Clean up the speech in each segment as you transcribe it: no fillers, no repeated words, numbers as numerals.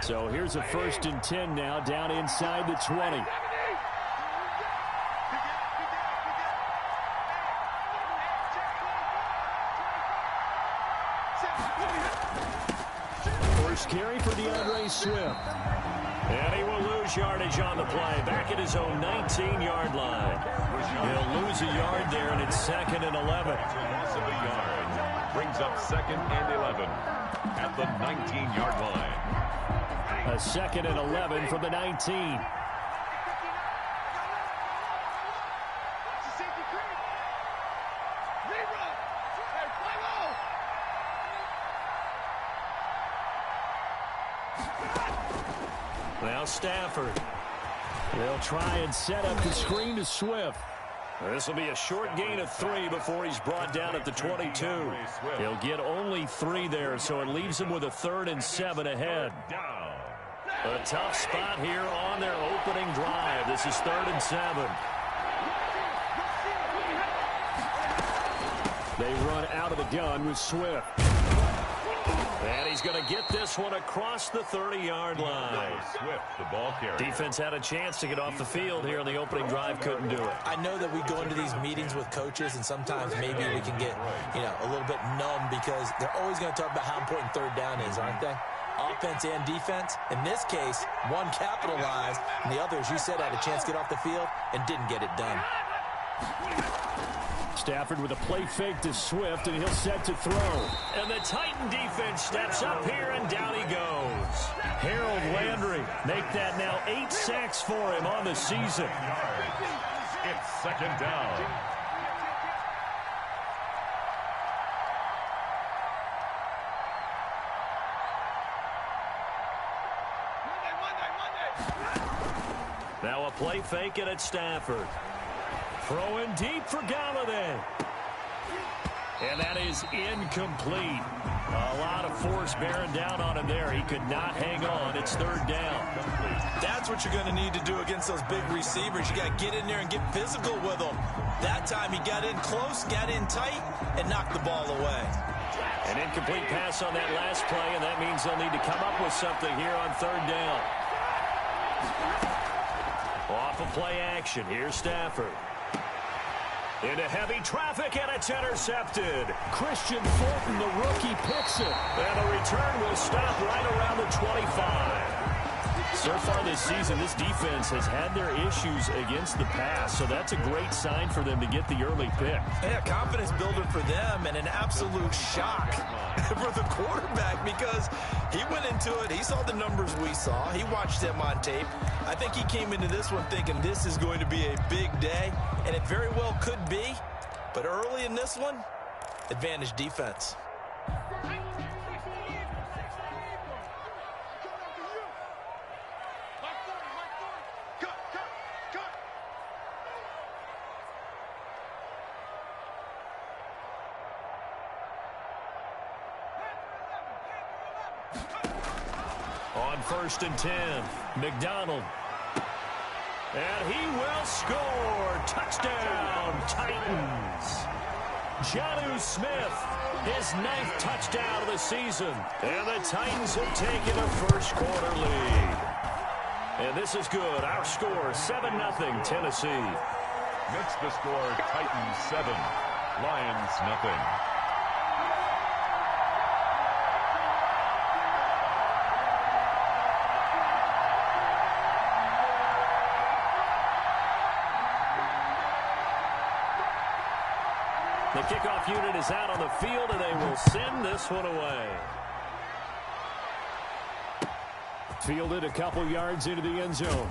So here's a 1st and 10 now, down inside the 20. First carry for DeAndre Swift. And he will lose yardage on the play. Back at his own 19-yard line. He'll lose a yard there, and it's 2nd and 11. Loss of a yard. Brings up 2nd and 11 at the 19-yard line. A 2nd and 11 from the 19. Now Stafford. They'll try and set up the screen to Swift. This will be a short gain of 3 before he's brought down at the 22. He'll get only 3 there, so it leaves him with a 3rd and 7 ahead. A tough spot here on their opening drive. This is 3rd and 7. They run out of the gun with Swift. And he's going to get this one across the 30-yard line. Swift, the ball carrier. Defense had a chance to get off the field here in the opening drive, couldn't do it. I know that we go into these meetings with coaches, and sometimes maybe we can get, a little bit numb because they're always going to talk about how important 3rd down is, aren't they? Offense and defense. In this case, one capitalized, and the other, as you said, had a chance to get off the field and didn't get it done. Stafford with a play fake to Swift, and he'll set to throw. And the Titan defense steps up here, and down he goes. Harold Landry make that now 8 sacks for him on the season. It's 2nd down. Now a play fake it at Stafford. Throwing deep for Galladay. And that is incomplete. A lot of force bearing down on him there. He could not hang on. It's 3rd down. That's what you're going to need to do against those big receivers. You got to get in there and get physical with them. That time he got in close, got in tight, and knocked the ball away. An incomplete pass on that last play, and that means they'll need to come up with something here on 3rd down. Off of play action. Here's Stafford. Into heavy traffic, and it's intercepted. Christian Fulton, the rookie, picks it. And the return will stop right around the 25. So far this season, this defense has had their issues against the pass, so that's a great sign for them to get the early pick. Yeah, confidence builder for them, and an absolute shock for the quarterback because he went into it. He saw the numbers we saw. He watched them on tape. I think he came into this one thinking this is going to be a big day, and it very well could be. But early in this one, advantage defense. On 1st and 10, McDonald. And he will score. Touchdown, Titans. Jonnu Smith, his 9th touchdown of the season. And the Titans have taken a first-quarter lead. And this is good. Our score, 7-0 Tennessee. Makes the score Titans 7, Lions nothing. The kickoff unit is out on the field, and they will send this one away. Fielded a couple yards into the end zone.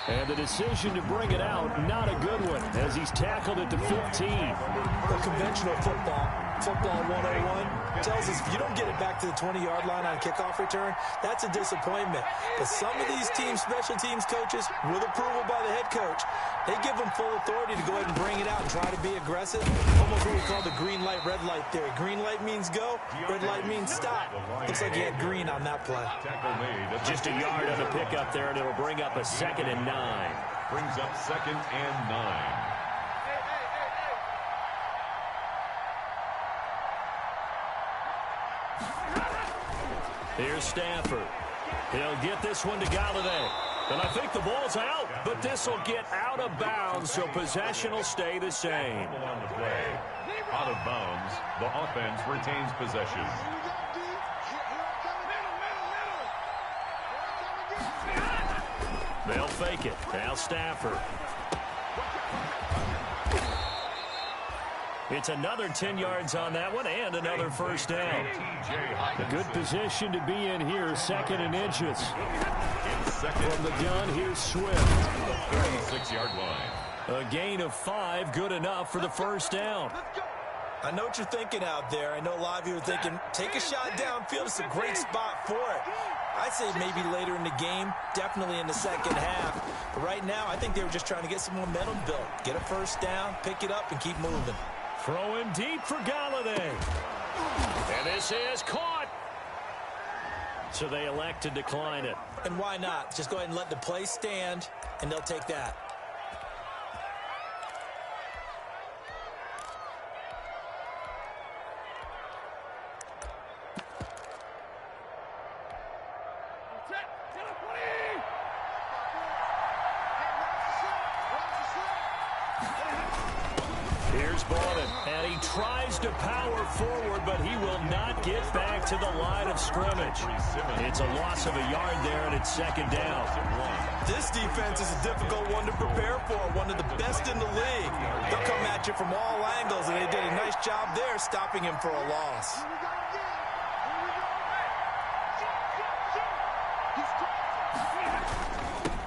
And the decision to bring it out, not a good one, as he's tackled at the 15. The conventional football 101, tells us if you don't get it back to the 20-yard line on a kickoff return, that's a disappointment. But some of these teams, special teams coaches, with approval by the head coach, they give them full authority to go ahead and bring it out and try to be aggressive. Almost what we call the green light, red light theory. Green light means go, red light means stop. Looks like he had green on that play. Just a yard on the pickup there, and it'll bring up a 2nd and 9. Brings up 2nd and 9. Here's Stafford. He'll get this one to Galladay. And I think the ball's out, but this will get out of bounds, so possession will stay the same. On the play. Out of bounds, the offense retains possession. They'll fake it. Now Stafford. It's another 10 yards on that one and another first down. A good position to be in here, 2nd and inches. From the gun, here's Swift. 36-yard line. A gain of 5, good enough for the first down. I know what you're thinking out there. I know a lot of you are thinking, take a shot downfield. It's a great spot for it. I'd say maybe later in the game, definitely in the second half. But right now, I think they were just trying to get some momentum built. Get a first down, pick it up, and keep moving. Throwing deep for Galladay. And this is caught. So they elect to decline it. And why not? Just go ahead and let the play stand, and they'll take that. Here's Bowden, and he tries to power forward, but he will not get back to the line of scrimmage. It's a loss of a yard there, and it's 2nd down. This defense is a difficult one to prepare for, one of the best in the league. They'll come at you from all angles, and they did a nice job there stopping him for a loss.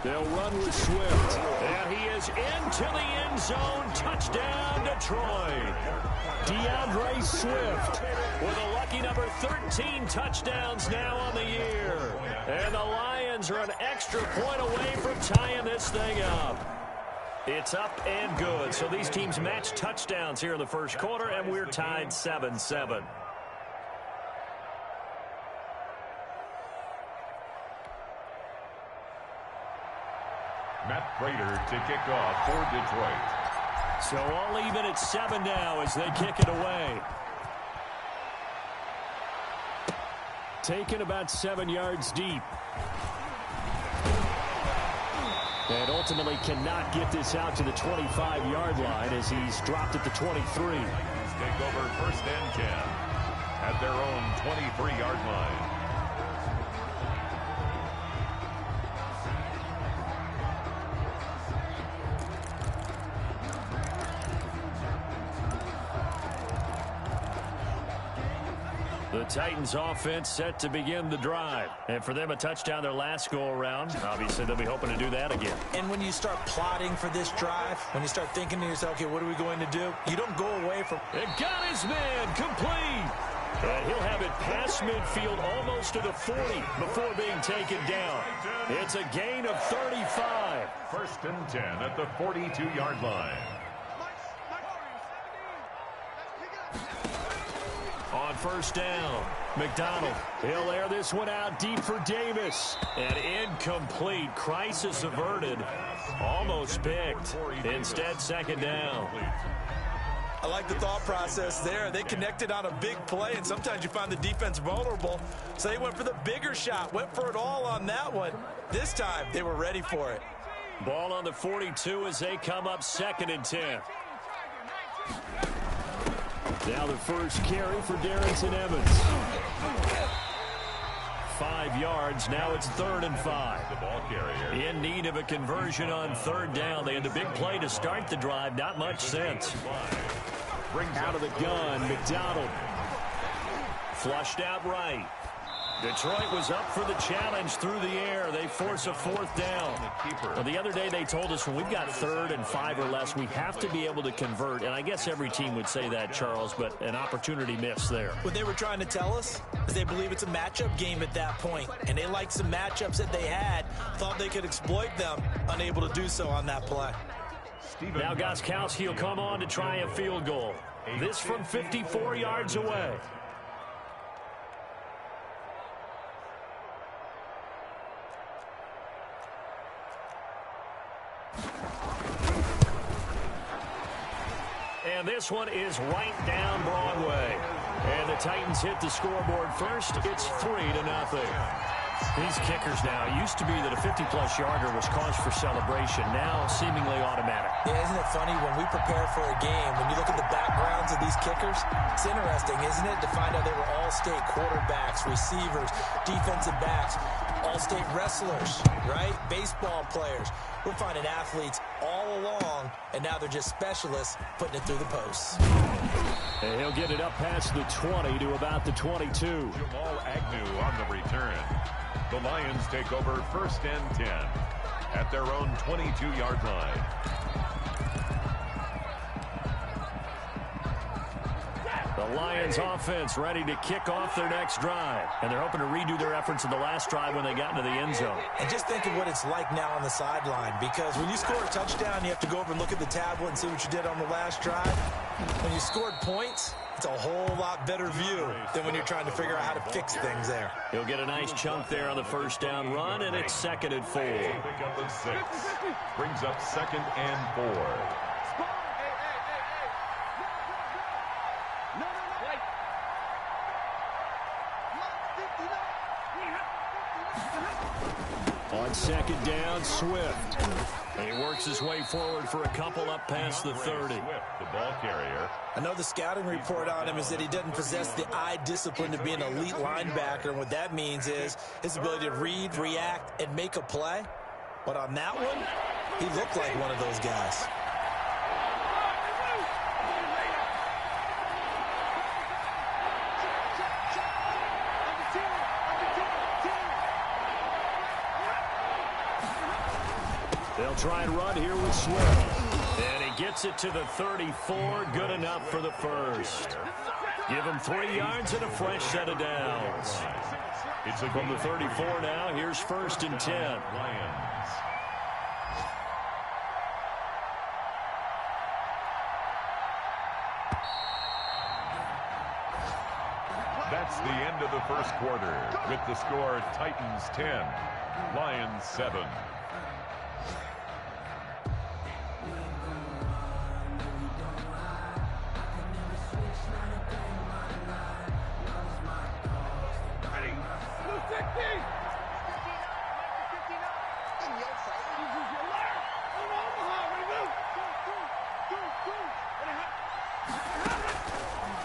They'll run with Swift, and he is into the end zone. Touchdown, Detroit. DeAndre Swift with a lucky number 13 touchdowns now on the year. And the Lions are an extra point away from tying this thing up. It's up and good. So these teams match touchdowns here in the first quarter, and we're tied 7-7. Matt Prater to kick off for Detroit. So all even at 7 now as they kick it away. Taken about 7 yards deep. And ultimately cannot get this out to the 25-yard line as he's dropped at the 23. Take over 1st and 10 at their own 23-yard line. The Titans offense set to begin the drive. And for them, a touchdown their last go-around. Obviously, they'll be hoping to do that again. And when you start plotting for this drive, when you start thinking to yourself, okay, what are we going to do? You don't go away from... It got his man complete. And he'll have it past midfield almost to the 40 before being taken down. It's a gain of 35. 1st and 10 at the 42-yard line. On 1st down, McDonald. He'll air this one out deep for Davis. And incomplete. Crisis averted. Almost picked. Instead, 2nd down. I like the thought process there. They connected on a big play, and sometimes you find the defense vulnerable. So they went for the bigger shot, went for it all on that one. This time, they were ready for it. Ball on the 42 as they come up 2nd and 10. Now the first carry for Darrington Evans. 5 yards. Now it's 3rd and 5. The ball carrier. In need of a conversion on 3rd down. They had a big play to start the drive. Not much sense. Out of the gun, McDonald. Flushed out right. Detroit was up for the challenge through the air. They force a 4th down. Well, the other day they told us when we've got 3rd and 5 or less, we have to be able to convert. And I guess every team would say that, Charles, but an opportunity missed there. What they were trying to tell us is they believe it's a matchup game at that point. And they liked some matchups that they had, thought they could exploit them, unable to do so on that play. Now Gostkowski will come on to try a field goal. This from 54 yards away. And this one is right down Broadway. And the Titans hit the scoreboard first. It's 3-0. These kickers now, it used to be that a 50-plus yarder was cause for celebration. Now, seemingly automatic. Yeah, isn't it funny when we prepare for a game, when you look at the backgrounds of these kickers, it's interesting, isn't it, to find out they were all-state quarterbacks, receivers, defensive backs, all-state wrestlers, right? Baseball players. We're finding athletes all along, and now they're just specialists putting it through the posts. And he'll get it up past the 20 to about the 22. Jamal Agnew on the return. The Lions take over 1st and 10 at their own 22-yard line. The Lions offense ready to kick off their next drive. And they're hoping to redo their efforts in the last drive when they got into the end zone. And just think of what it's like now on the sideline, because when you score a touchdown, you have to go over and look at the tablet and see what you did on the last drive. When you scored points, it's a whole lot better view than when you're trying to figure out how to fix things there. He'll get a nice chunk there on the first down run, and it's 2nd and 4. Pick up a 6. Brings up 2nd and 4. On 2nd down, Swift. And he works his way forward for a couple up past the 30. Swift, the ball carrier. I know the scouting report on him is that he doesn't possess the eye discipline to be an elite linebacker, and what that means is his ability to read, react, and make a play. But on that one, he looked like one of those guys. They'll try and run here with Swift. And he gets it to the 34. Good enough for the first. Give him 3 yards and a fresh set of downs. It's from the 34 now. Here's 1st and 10. Lions. That's the end of the first quarter with the score Titans 10, Lions 7.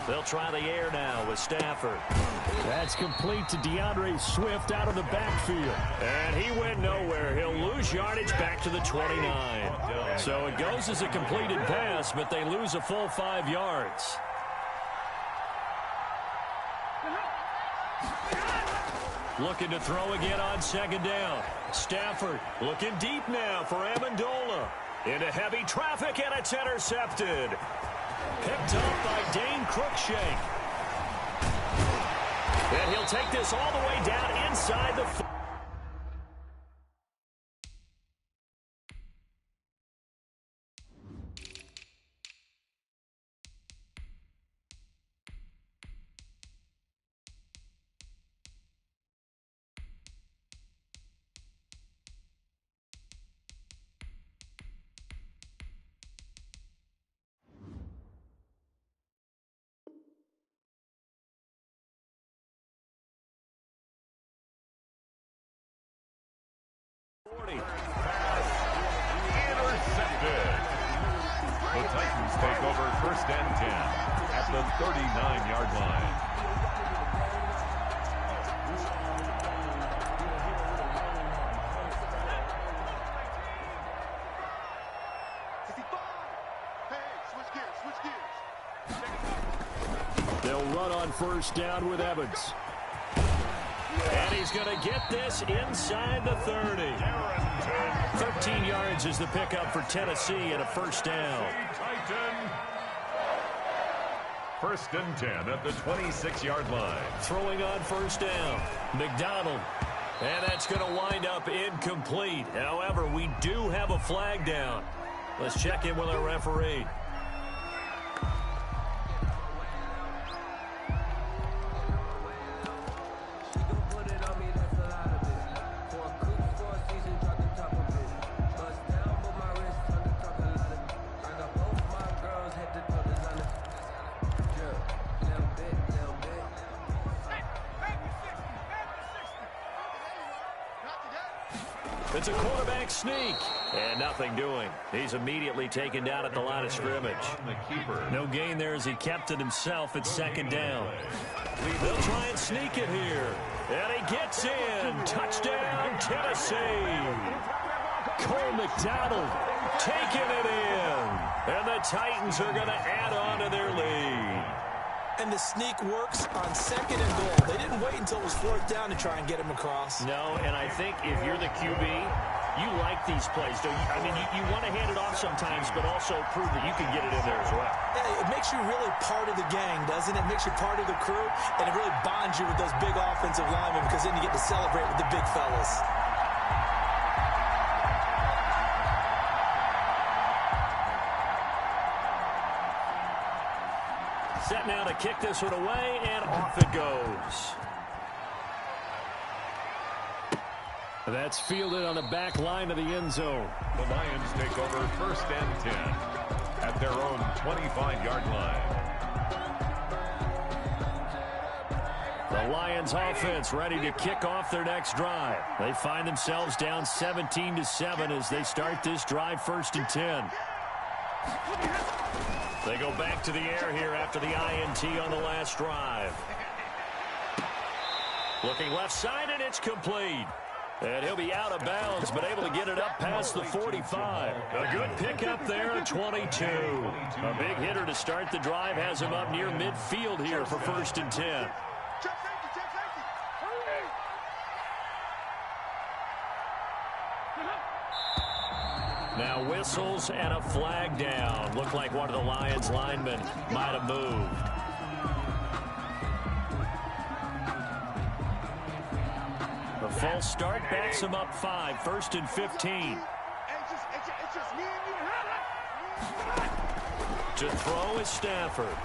They'll try the air now with Stafford. That's complete to DeAndre Swift out of the backfield. And he went nowhere. He'll lose yardage back to the 29. So it goes as a completed pass, but they lose a full 5 yards. Looking to throw again on 2nd down. Stafford looking deep now for Amendola. Into heavy traffic, and it's intercepted. Picked up by Dane Cruikshank. And he'll take this all the way down inside the... Intercepted. The Titans take over 1st and 10 at the 39-yard line. They'll run on 1st down with Evans. And he's going to get this inside the 30. 13 yards is the pickup for Tennessee and a 1st down. 1st and 10 at the 26-yard line. Throwing on 1st down. McDonald. And that's going to wind up incomplete. However, we do have a flag down. Let's check in with our referee. It's a quarterback sneak. And nothing doing. He's immediately taken down at the line of scrimmage. No gain there as he kept it himself at second down. They'll try and sneak it here. And he gets in. Touchdown, Tennessee. Cole McDonald taking it in. And the Titans are going to add on to their lead. And the sneak works on second and goal. They didn't wait until it was fourth down to try and get him across. No, and I think if you're the QB, you like these plays, don't you? I mean, you want to hand it off sometimes, but also prove that you can get it in there as well. Yeah, it makes you really part of the gang, doesn't it? It makes you part of the crew, and it really bonds you with those big offensive linemen because then you get to celebrate with the big fellas. Set now to kick this one away, and off it goes. That's fielded on the back line of the end zone. The Lions take over first and 10 at their own 25-yard line. The Lions offense ready to kick off their next drive. They find themselves down 17-7 as they start this drive first and 10. They go back to the air here after the INT on the last drive. Looking left side, and it's complete. And he'll be out of bounds, but able to get it up past the 45. A good pickup there at 22. A big hitter to start the drive has him up near midfield here for first and 10. Now whistles and a flag down. Looked like one of the Lions linemen might have moved. The false start backs him up 5, first and 15. To throw is Stafford.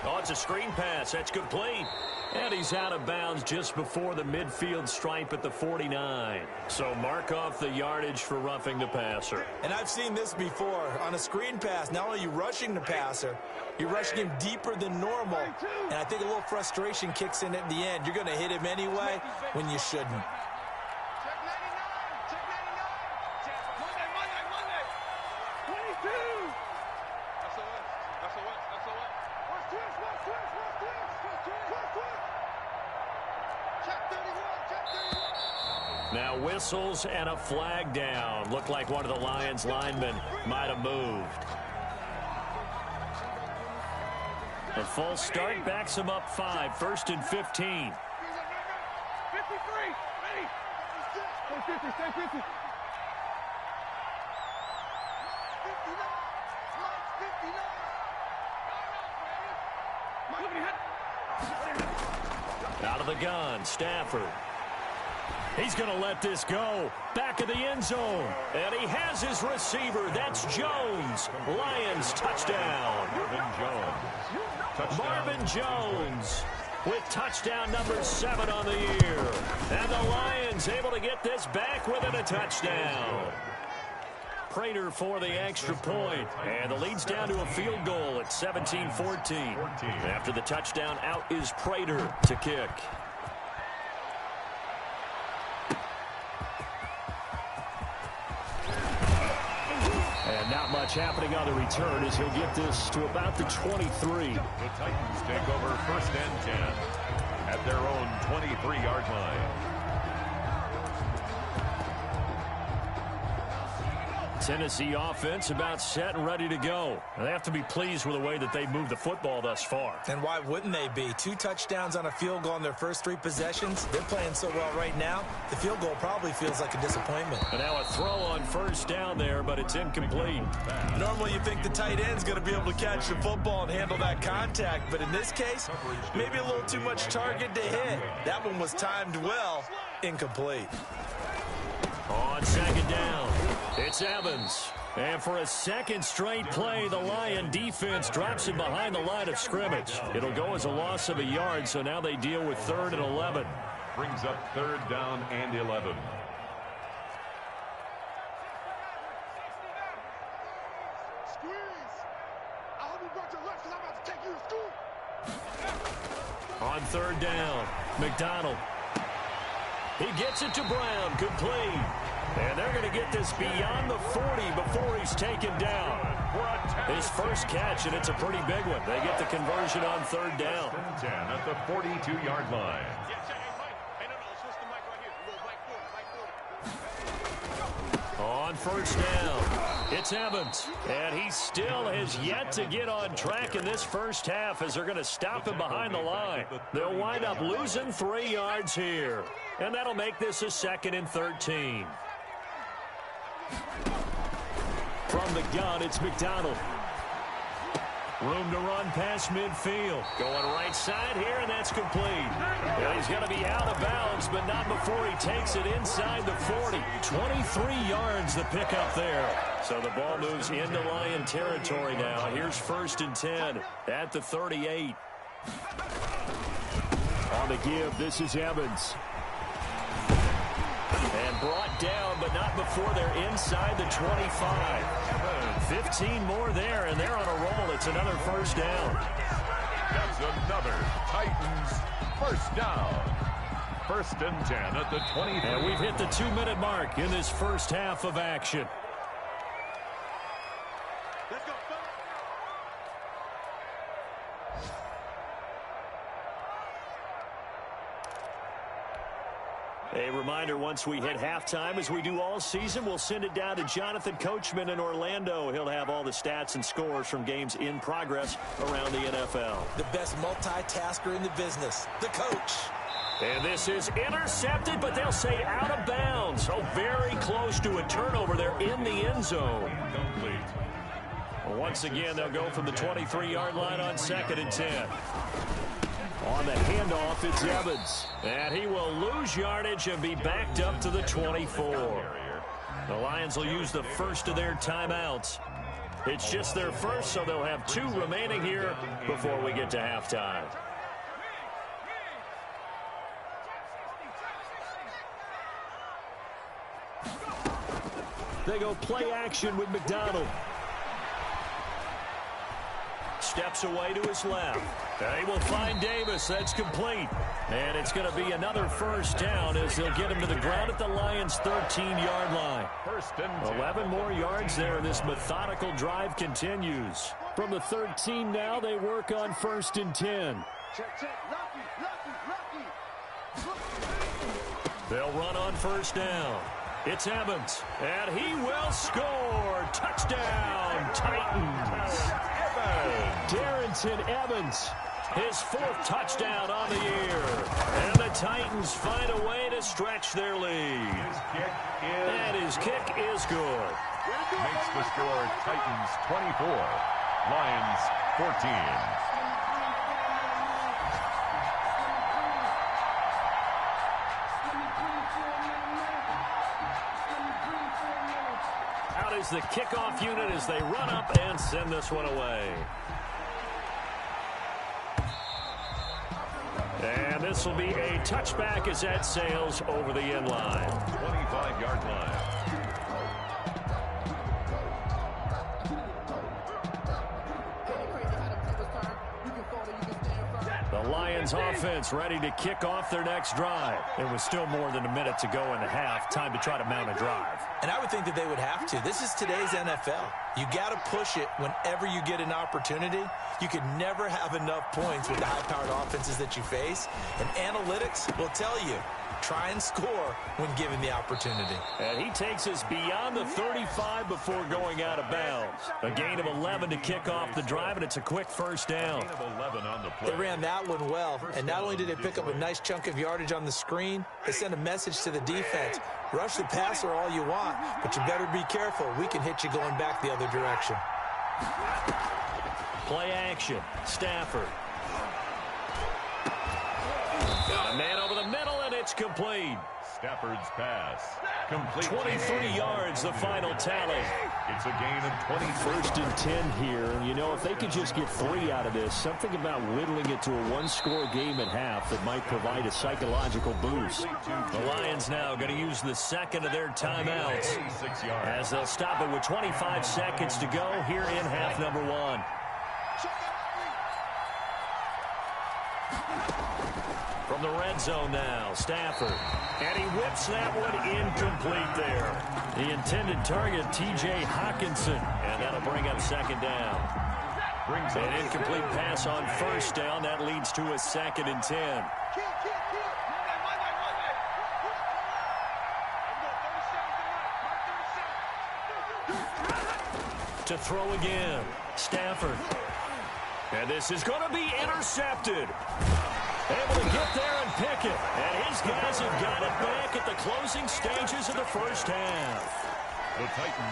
Oh, it's a screen pass. That's complete. And he's out of bounds just before the midfield stripe at the 49. So mark off the yardage for roughing the passer. And I've seen this before. On a screen pass, not only are you rushing the passer, you're rushing him deeper than normal. And I think a little frustration kicks in at the end. You're going to hit him anyway when you shouldn't. Now whistles and a flag down. Looked like one of the Lions linemen might have moved. The false start backs him up 5, first and 15. 53, ready. Stay 50, stay 50. Out of the gun, Stafford. He's going to let this go. Back of the end zone. And he has his receiver. That's Jones. Lions touchdown. Marvin Jones with touchdown number 7 on the year. And the Lions able to get this back within a touchdown. Prater for the extra point. And the lead's down to a field goal at 17-14. After the touchdown, out is Prater to kick. And not much happening on the return as he'll get this to about the 23. The Titans take over first and 10 at their own 23-yard line. Tennessee offense about set and ready to go. They have to be pleased with the way that they moved the football thus far. And why wouldn't they be? 2 touchdowns on a field goal in their first 3 possessions. They're playing so well right now, the field goal probably feels like a disappointment. And now a throw on first down there, but it's incomplete. Normally you think the tight end's going to be able to catch the football and handle that contact, but in this case, maybe a little too much target to hit. That one was timed well, incomplete. On second down, it's Evans. And for a second straight play, the Lion defense drops him behind the line of scrimmage. It'll go as a loss of a yard, so now they deal with 3rd and 11. Brings up 3rd down and 11. On 3rd down, McDonald. He gets it to Brown, complete. And they're going to get this beyond the 40 before he's taken down. His first catch, and it's a pretty big one. They get the conversion on third down. 10 at the 42-yard line. On first down, it's Evans. And he still has yet to get on track in this first half as they're going to stop him behind the line. They'll wind up losing 3 yards here. And that'll make this a 2nd and 13. From the gun, it's McDonald. Room to run past midfield. Going right side here, and that's complete. Well, he's going to be out of bounds, but not before he takes it inside the 40. 23 yards the pickup there. So the ball moves into Lion territory now. Here's 1st and 10 at the 38. On the give, this is Evans. And brought down, but not before they're inside the 25. 15 more there, and they're on a roll. It's another first down. That's another Titans first down. 1st and 10 at the 20. And we've hit the 2-minute mark in this first half of action. A reminder, once we hit halftime, as we do all season, we'll send it down to Jonathan Coachman in Orlando. He'll have all the stats and scores from games in progress around the NFL. The best multitasker in the business, the coach. And this is intercepted, but they'll say out of bounds. So very close to a turnover there in the end zone. Well, once again, they'll go from the 23-yard line on 2nd and 10. On the handoff, it's Evans. And he will lose yardage and be backed up to the 24. The Lions will use the first of their timeouts. It's just their first, so they'll have 2 remaining here before we get to halftime. They go play action with McDonald. Steps away to his left. They will find Davis. That's complete. And it's going to be another first down as they'll get him to the ground at the Lions' 13-yard line. 11 more yards there. This methodical drive continues. From the 13 now, they work on 1st and 10. They'll run on first down. It's Evans. And he will score. Touchdown, Titans. Darrington Evans, his 4th touchdown on the year. And the Titans find a way to stretch their lead. And his kick is good. Makes the score Titans 24, Lions 14. Out is the kickoff unit as they run up and send this one away. And this will be a touchback as that sails over the end line. 25-yard line. The Lions offense ready to kick off their next drive. There was still more than a minute to go in the half. Time to try to mount a drive. And I would think that they would have to. This is today's NFL. You got to push it whenever you get an opportunity. You can never have enough points with the high-powered offenses that you face. And analytics will tell you, try and score when given the opportunity. And he takes us beyond the 35 before going out of bounds. A gain of 11 to kick off the drive, and it's a quick first down. Gain of 11 on the play. They ran that one well, and not only did they pick up a nice chunk of yardage on the screen, they sent a message to the defense. Rush the passer all you want, but you better be careful. We can hit you going back the other direction. Play action. Stafford. Got a man over the middle, and it's complete. Stafford's pass. Complete. 23 yards, the final tally. It's a gain of 20. 1st and 10 here, and you know, if they could just get 3 out of this, something about whittling it to a 1-score game at half that might provide a psychological boost. The Lions now going to use the 2nd of their timeouts as they'll stop it with 25 seconds to go here in half number 1. From the red zone now, Stafford. And he whips that one incomplete there. The intended target, T.J. Hawkinson. And that'll bring up second down. An incomplete pass on first down. That leads to a 2nd and 10. To throw again, Stafford. And this is going to be intercepted. Able to get there and pick it. And his guys have got it back at the closing stages of the first half.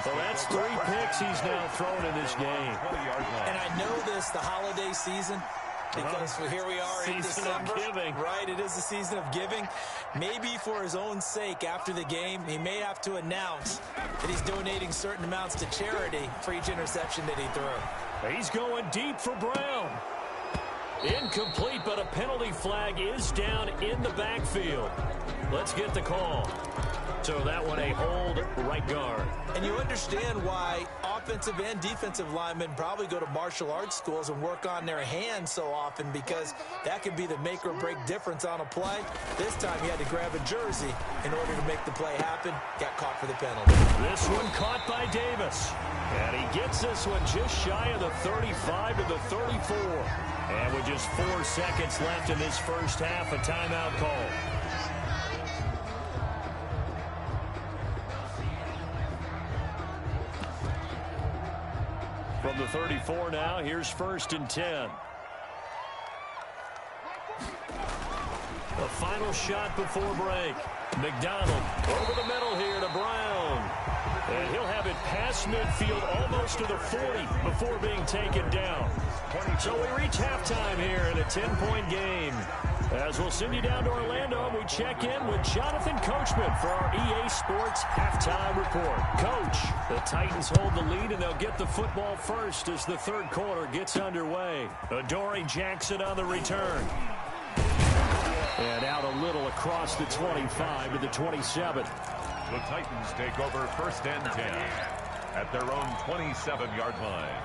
So that's 3 picks he's now thrown in this game. And I know this, the holiday season, because here we are in December. Season of giving. Right, it is the season of giving. Maybe for his own sake, after the game, he may have to announce that he's donating certain amounts to charity for each interception that he threw. He's going deep for Brown. Incomplete, but a penalty flag is down in the backfield. Let's get the call. So that one a hold, right guard. And you understand why offensive and defensive linemen probably go to martial arts schools and work on their hands so often, because that could be the make or break difference on a play. This time he had to grab a jersey in order to make the play happen. Got caught for the penalty. This one caught by Davis. And he gets this one just shy of the 35 to the 34. And with just 4 seconds left in this first half, a timeout call. From the 34 now, here's 1st and 10. The final shot before break. McDonald over the middle here to Brown. And he'll have it past midfield almost to the 40 before being taken down. So we reach halftime here in a 10-point game. As we'll send you down to Orlando, we check in with Jonathan Coachman for our EA Sports Halftime Report. Coach, the Titans hold the lead, and they'll get the football first as the third quarter gets underway. Adoree Jackson on the return. And out a little across the 25 to the 27. The Titans take over 1st and 10 at their own 27-yard line.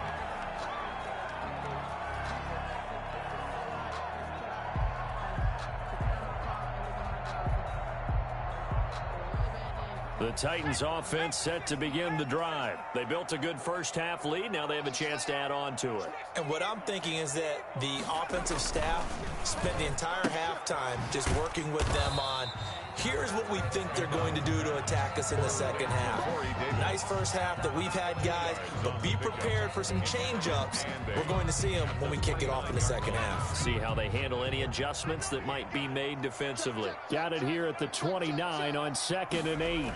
The Titans offense set to begin the drive. They built a good first half lead. Now they have a chance to add on to it. And what I'm thinking is that the offensive staff spent the entire halftime just working with them on, here's what we think they're going to do to attack us in the second half. Nice first half that we've had, guys, but be prepared for some change-ups. We're going to see them when we kick it off in the second half. See how they handle any adjustments that might be made defensively. Got it here at the 29 on 2nd and 8.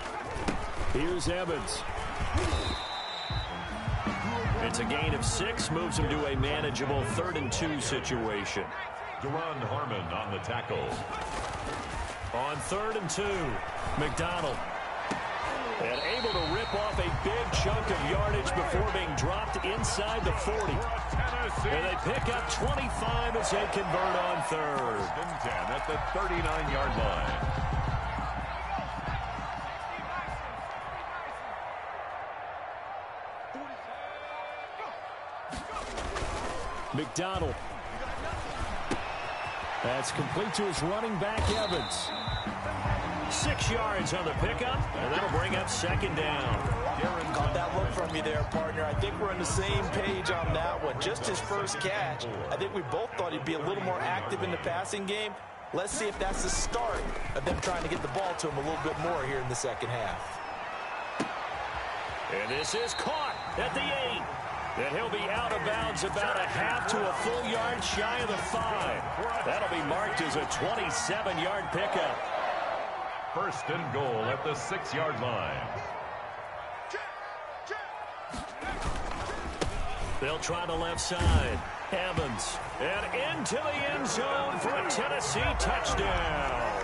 Here's Evans. It's a gain of 6, moves him to a manageable 3rd and 2 situation. Duron Harmon on the tackle. On 3rd and 2, McDonald. And able to rip off a big chunk of yardage before being dropped inside the 40. And they pick up 25 as they convert on 3rd. 1st and 10 at the 39-yard line. McDonald. That's complete to his running back, Evans. 6 yards on the pickup, and that'll bring up 2nd down. Caught that look from you there, partner. I think we're on the same page on that one. Just his first catch. I think we both thought he'd be a little more active in the passing game. Let's see if that's the start of them trying to get the ball to him a little bit more here in the second half. And this is caught at the 8. And he'll be out of bounds about a half to a full yard shy of the 5. That'll be marked as a 27-yard pickup. 1st and goal at the 6-yard line. They'll try the left side. Evans. And into the end zone for a Tennessee touchdown.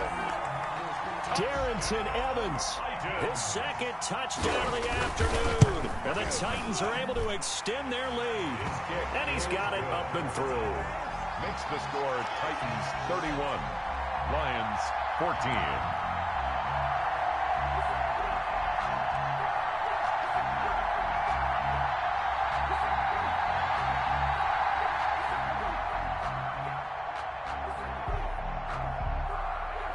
Darrington Evans, his 2nd touchdown of the afternoon. And the Titans are able to extend their lead. And he's got it up and through. Makes the score Titans 31, Lions 14.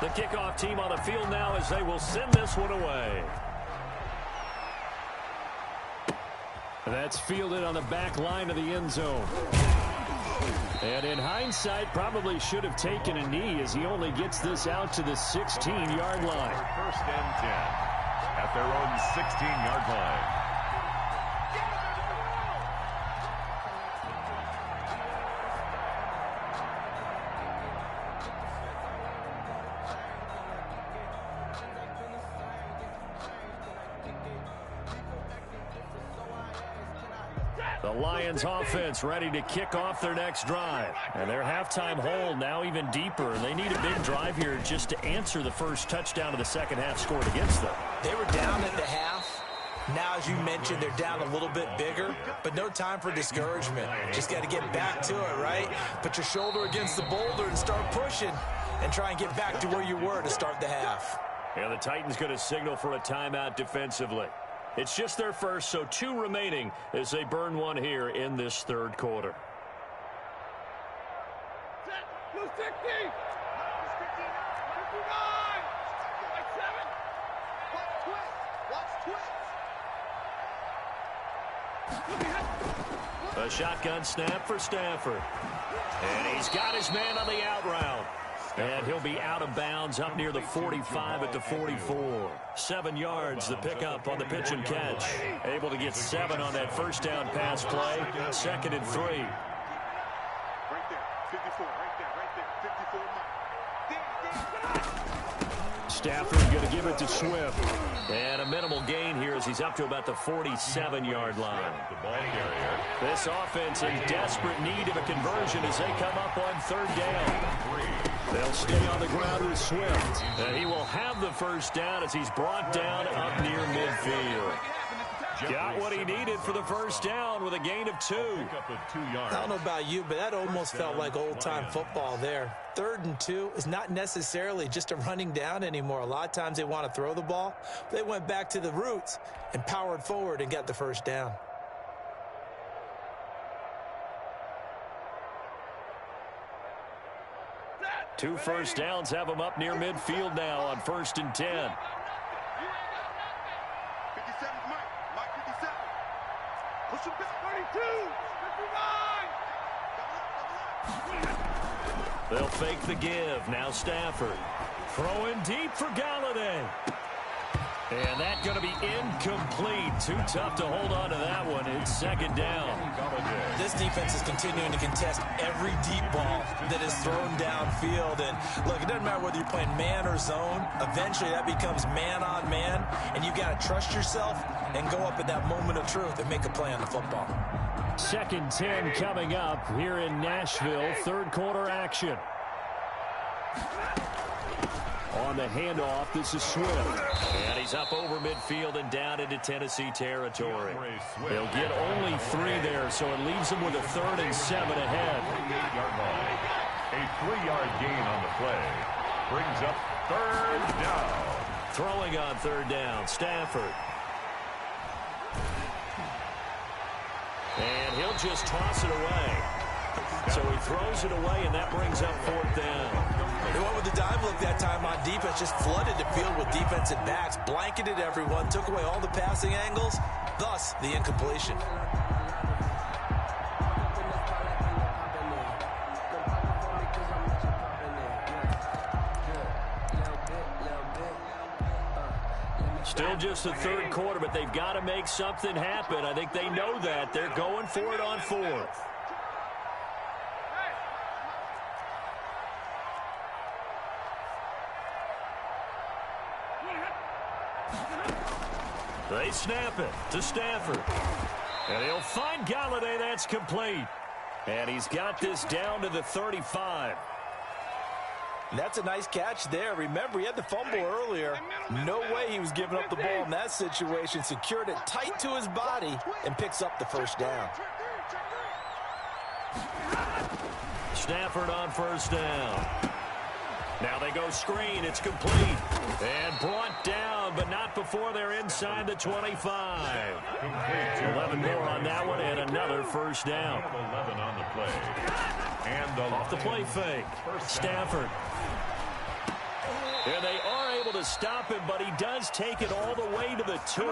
The kickoff team on the field now as they will send this one away. That's fielded on the back line of the end zone. And in hindsight, probably should have taken a knee as he only gets this out to the 16-yard line. First and 10 at their own 16-yard line. The Lions offense ready to kick off their next drive. And their halftime hole now even deeper. And they need a big drive here just to answer the first touchdown of the second half scored against them. They were down at the half. Now, as you mentioned, they're down a little bit bigger, but no time for discouragement. Just got to get back to it, right? Put your shoulder against the boulder and start pushing and try and get back to where you were to start the half. Yeah, the Titans going to signal for a timeout defensively. It's just their first, so 2 remaining as they burn one here in this third quarter. Set. 260. 59. 7. Watch twist. A shotgun snap for Stafford. And he's got his man on the out route. And he'll be out of bounds up near the 45 at the 44. 7 yards, the pickup on the pitch and catch. Able to get 7 on that first down pass play. 2nd and 3. Right there. 54. Right there. 54. Stafford going to give it to Swift. And a minimal gain here as he's up to about the 47-yard line. The ball carrier. This offense in desperate need of a conversion as they come up on 3rd down. They'll stay on the ground with Swift. And he will have the first down as he's brought down up near midfield. Got what he needed for the first down with a gain of 2. I don't know about you, but that almost felt like old-time football there. 3rd and 2 is not necessarily just a running down anymore. A lot of times they want to throw the ball. They went back to the roots and powered forward and got the first down. Two first downs have them up near midfield now on 1st and 10. 57, Mike 57. Push him back. 32. 59. They'll fake the give. Now Stafford. Throwing deep for Galladay. And that's going to be incomplete. Too tough to hold on to that one. It's 2nd down. This defense is continuing to contest every deep ball that is thrown downfield. And look, it doesn't matter whether you're playing man or zone. Eventually that becomes man on man. And you got to trust yourself and go up at that moment of truth and make a play on the football. 2nd 10 coming up here in Nashville. 3rd quarter action. On the handoff, this is Swift. And he's up over midfield and down into Tennessee territory. They'll get only 3 there, so it leaves them with a 3rd and 7 ahead. A 3-yard gain on the play brings up 3rd down. Throwing on 3rd down, Stafford. And he'll just toss it away. So he throws it away, and that brings up 4th down. They went with the dive look that time on defense, just flooded the field with defensive backs, blanketed everyone, took away all the passing angles, thus the incompletion. Still just the 3rd quarter, but they've got to make something happen. I think they know that. They're going for it on 4th. They snap it to Stafford. And he'll find Galladay. That's complete. And he's got this down to the 35. That's a nice catch there. Remember, he had the fumble earlier. No way he was giving up the ball in that situation. Secured it tight to his body and picks up the first down. Stafford on 1st down. Now they go screen. It's complete. And brought down, but not before they're inside the 25. 11 more on that one, and another 1st down. 11 on the play. And Off the play fake. Stafford. And they are able to stop him, but he does take it all the way to the 2.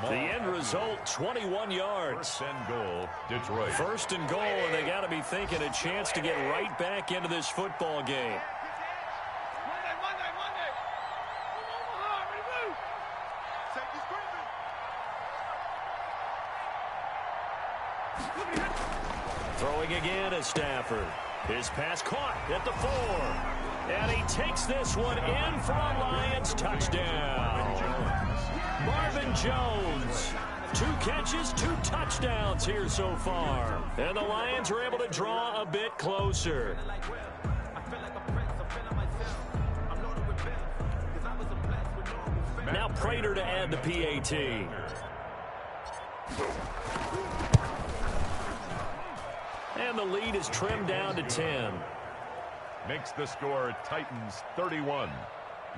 The end result, 21 yards. First and goal, Detroit. First and goal, and they got to be thinking a chance to get right back into this football game. Throwing again is Stafford. His pass caught at the 4. And he takes this one in for a Lions touchdown. Marvin Jones. 2 catches, 2 touchdowns here so far. And the Lions are able to draw a bit closer. Now Prater to add the PAT. And the lead is trimmed down to 10. Makes the score Titans 31,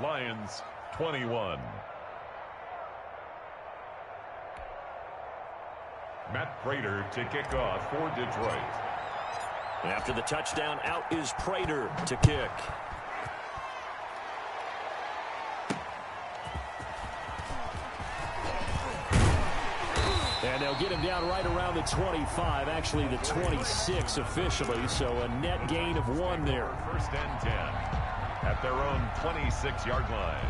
Lions 21. Matt Prater to kick off for Detroit. After the touchdown, out is Prater to kick. And they'll get him down right around the 25, actually the 26 officially, so a net gain of 1 there. First and 10 at their own 26-yard line.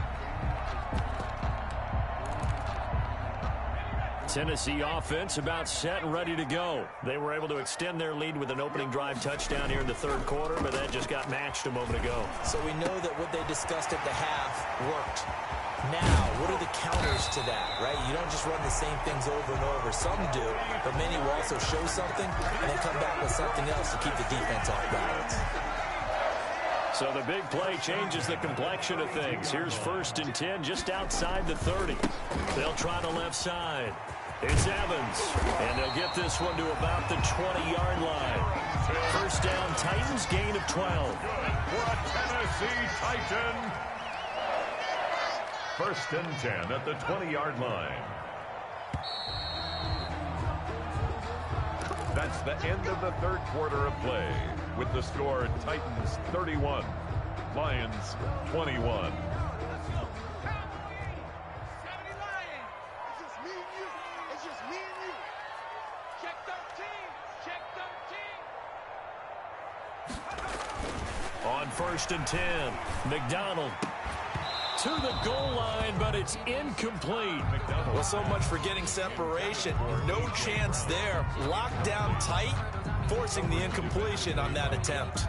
Tennessee offense about set and ready to go. They were able to extend their lead with an opening drive touchdown here in the 3rd quarter, but that just got matched a moment ago. So we know that what they discussed at the half worked. Now, what are the counters to that, right? You don't just run the same things over and over. Some do, but many will also show something and then come back with something else to keep the defense off balance. So the big play changes the complexion of things. Here's 1st and 10 just outside the 30. They'll try the left side. It's Evans, and they'll get this one to about the 20-yard line. First down, Titans, gain of 12. For a Tennessee Titan. First and 10 at the 20-yard line. That's the end of the 3rd quarter of play, with the score Titans 31, Lions 21. On 1st and 10, McDonald to the goal line, but it's incomplete. Well, so much for getting separation. No chance there. Locked down tight, forcing the incompletion on that attempt.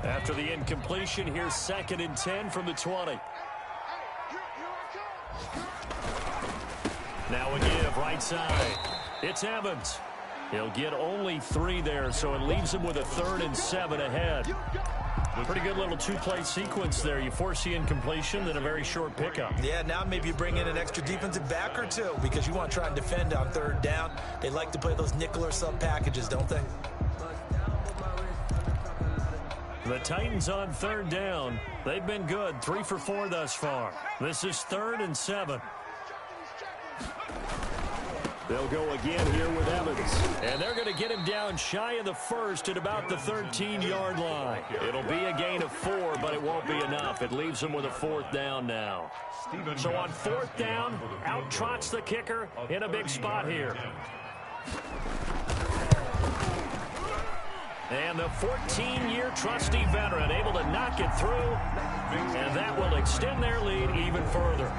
After the incompletion, here's 2nd and 10 from the 20. Now a give, right side. It's Evans. He'll get only 3 there, so it leaves him with a 3rd and 7 ahead. Pretty good little 2-play sequence there. You force the incompletion, then a very short pickup. Yeah, now maybe you bring in an extra defensive back or 2 because you want to try and defend on 3rd down. They like to play those nickel or sub packages, don't they? The Titans on 3rd down. They've been good, 3 for 4 thus far. This is 3rd and 7. They'll go again here with Evans. And they're going to get him down shy of the 1st at about the 13-yard line. It'll be a gain of 4, but it won't be enough. It leaves him with a 4th down now. So on 4th down, out trots the kicker in a big spot here. And the 14-year trusty veteran able to knock it through, and that will extend their lead even further.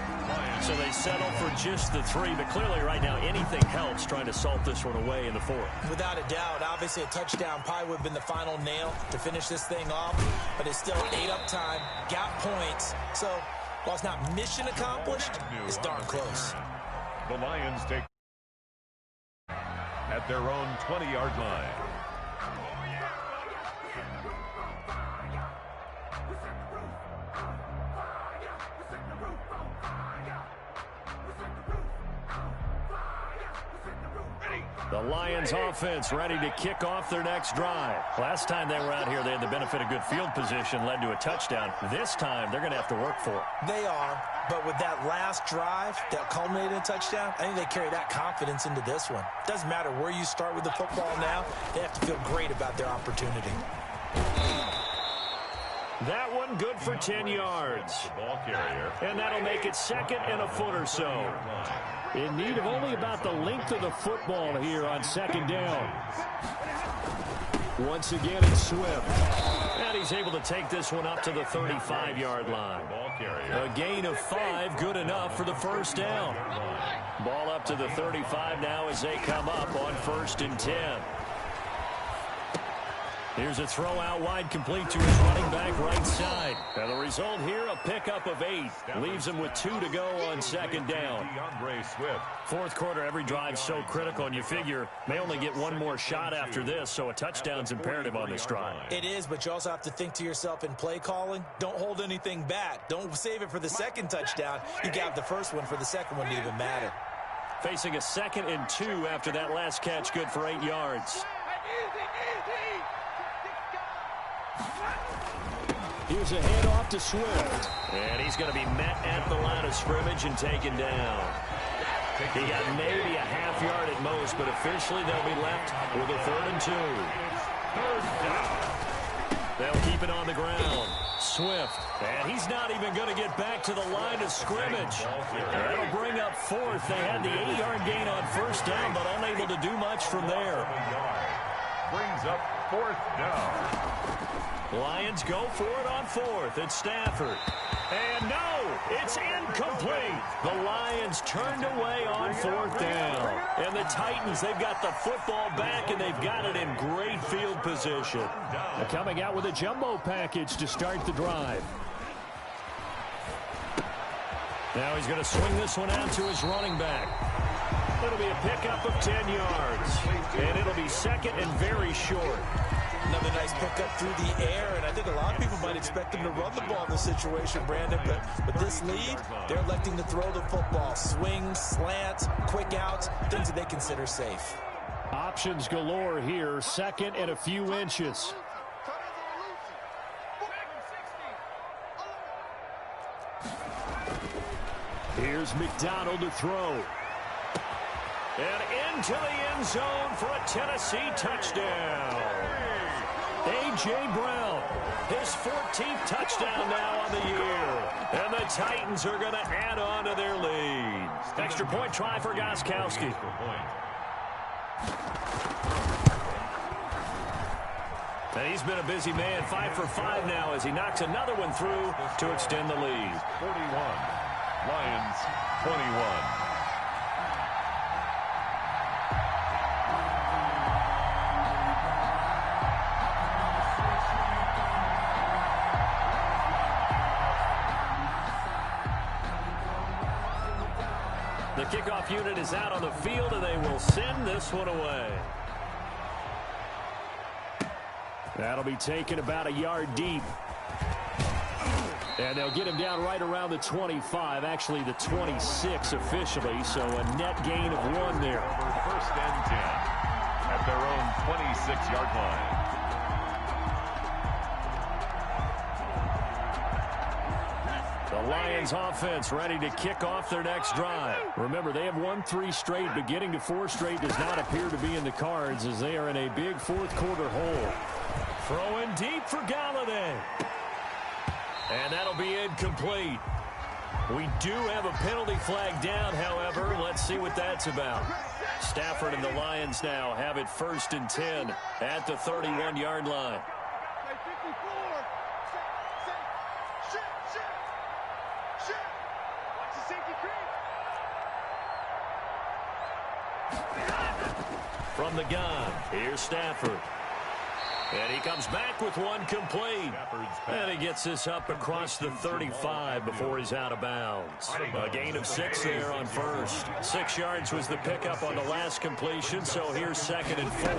So they settle for just the 3, but clearly right now anything helps trying to salt this one away in the 4th. Without a doubt, obviously a touchdown probably would have been the final nail to finish this thing off, but it's still 8 up time, got points. So while it's not mission accomplished, it's darn close. The Lions take at their own 20-yard line. The Lions offense ready to kick off their next drive. Last time they were out here, they had the benefit of good field position, led to a touchdown. This time, they're going to have to work for it. They are, but with that last drive that culminated in a touchdown, I think they carry that confidence into this one. Doesn't matter where you start with the football now, they have to feel great about their opportunity. That one good for 10 yards. Ball carrier. And that'll make it second and a foot or so. In need of only about the length of the football here on second down. Once again, it's Swift. And he's able to take this one up to the 35-yard line. A gain of 5, good enough for the first down. Ball up to the 35 now as they come up on 1st and 10. Here's a throw out wide, complete to his running back right side. And the result here, a pickup of 8. Leaves him with 2 to go on second down. Fourth quarter, every drive so critical, and you figure may only get one more shot after this, so a touchdown's imperative on this drive. It is, but you also have to think to yourself in play calling, don't hold anything back. Don't save it for the second touchdown. You got the first one for the second one to even matter. Facing a 2nd and 2 after that last catch, good for 8 yards. Here's a handoff to Swift. And he's going to be met at the line of scrimmage and taken down. He got maybe a half yard at most, but officially they'll be left with a 3rd and 2. They'll keep it on the ground. Swift. And he's not even going to get back to the line of scrimmage. That'll bring up 4th. They had the 8-yard gain on 1st down, but unable to do much from there. Brings up 4th down. Lions go for it on 4th. It's Stafford. And no, it's incomplete. The Lions turned away on 4th down. And the Titans, they've got the football back, and they've got it in great field position. They're coming out with a jumbo package to start the drive. Now he's going to swing this one out to his running back. It'll be a pickup of 10 yards. And it'll be second and very short. Another nice pickup through the air, and I think a lot of people might expect him to run the ball in this situation, Brandon, but with this lead, they're electing to throw the football. Swing, slant, quick outs, things that they consider safe. Options galore here, 2nd and a few inches. Here's McDonald to throw. And into the end zone for a Tennessee touchdown. A.J. Brown, his 14th touchdown now on the year. And the Titans are going to add on to their lead. Extra point try for Gostkowski. And he's been a busy man, 5 for 5 now as he knocks another one through to extend the lead. 41, Lions 21. The kickoff unit is out on the field, and they will send this one away. That'll be taken about a yard deep. And they'll get him down right around the 25, actually the 26 officially, so a net gain of 1 there. Over 1st and 10 at their own 26-yard line. The Lions offense ready to kick off their next drive. Remember, they have won 3 straight, but getting to 4 straight does not appear to be in the cards as they are in a big fourth quarter hole. Throwing deep for Galladay. And that'll be incomplete. We do have a penalty flag down, however. Let's see what that's about. Stafford and the Lions now have it 1st and 10 at the 31-yard line. From the gun, here's Stafford. And he comes back with one complete. And he gets this up across the 35 before he's out of bounds. A gain of 6 there on 1st. 6 yards was the pickup on the last completion, so here's 2nd and 4.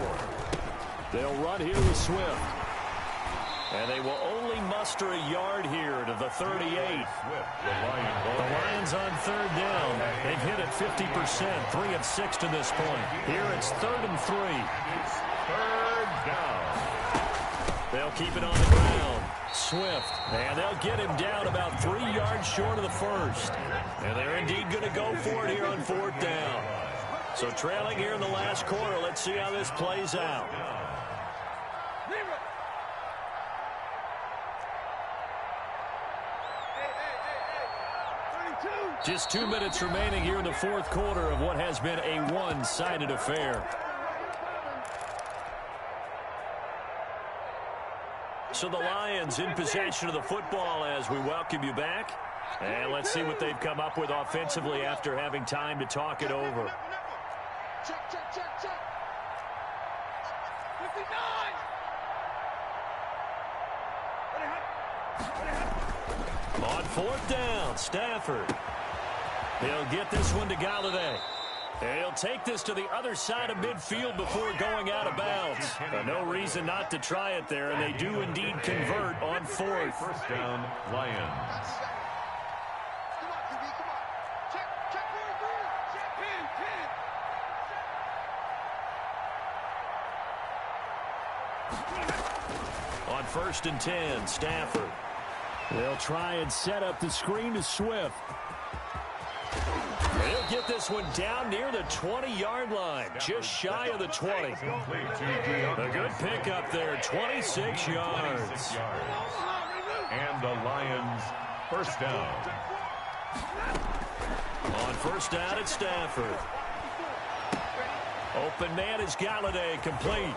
They'll run here with Swift. And they will only muster a yard here to the 38. The Lions on 3rd down. They've hit it 50%, 3 of 6 to this point. Here it's 3rd and 3. 3rd down. They'll keep it on the ground. Swift. And they'll get him down about 3 yards short of the 1st. And they're indeed going to go for it here on 4th down. So trailing here in the last quarter. Let's see how this plays out. Just 2 minutes remaining here in the fourth quarter of what has been a one-sided affair. So the Lions in possession of the football as we welcome you back. And let's see what they've come up with offensively after having time to talk it over. Check, check, check, check. 59. On fourth down, Stafford. He'll get this one to Galladay. He'll take this to the other side of midfield before going out of bounds. No reason not to try it there, and they do indeed convert on fourth. First down, Lions. Come on, QB, come on. Check, check, check. 10, 10. On first and 10, Stafford. They'll try and set up the screen to Swift. He'll get this one down near the 20-yard line, just shy of the 20. A good pickup there, 26 yards. And the Lions, first down. On first down at Stafford. Open man is Galladay, complete.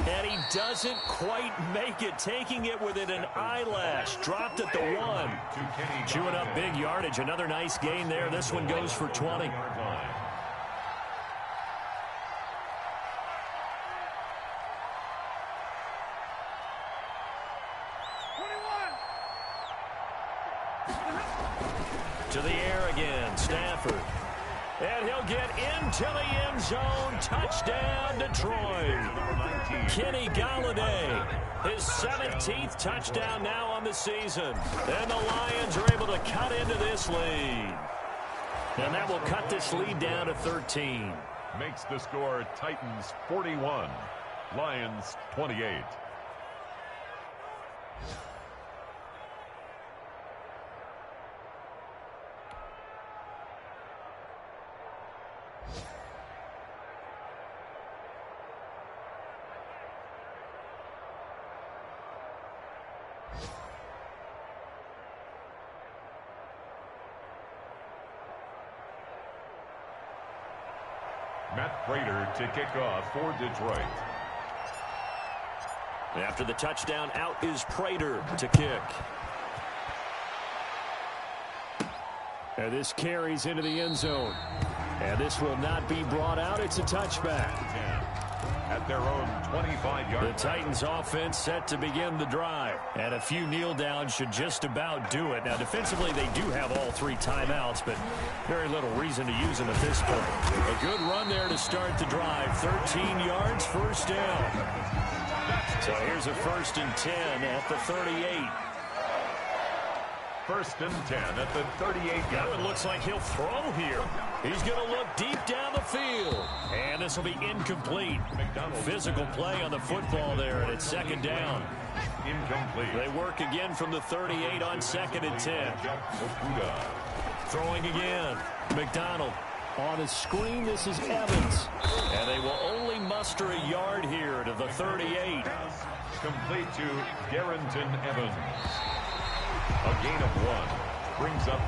And he doesn't quite make it, taking it within an eyelash. Dropped at the 1. Chewing up big yardage. Another nice gain there. This one goes for 20. 21. To the air again, Stafford. And he'll get into the end zone. Touchdown, Detroit. Kenny Galladay, his 17th touchdown now on the season. And the Lions are able to cut into this lead. And that will cut this lead down to 13. Makes the score Titans 41, Lions 28. Matt Prater to kick off for Detroit. After the touchdown, out is Prater to kick. And this carries into the end zone. And this will not be brought out. It's a touchback. At their own 25-yard line. The Titans offense set to begin the drive. And a few kneel downs should just about do it. Now, defensively, they do have all 3 timeouts, but very little reason to use them at this point. A good run there to start the drive. 13 yards, first down. So here's a first and 10 at the 38. First and 10 at the 38-yard line. It looks like he'll throw here. He's going to look deep down the field. And this will be incomplete. Physical play on the football there, and it's second down. Incomplete. They work again from the 38 on second and 10. Throwing again. McDonald. On a screen, this is Evans. And they will only muster a yard here to the 38. Complete to Darrington Evans. A gain of 1. Brings up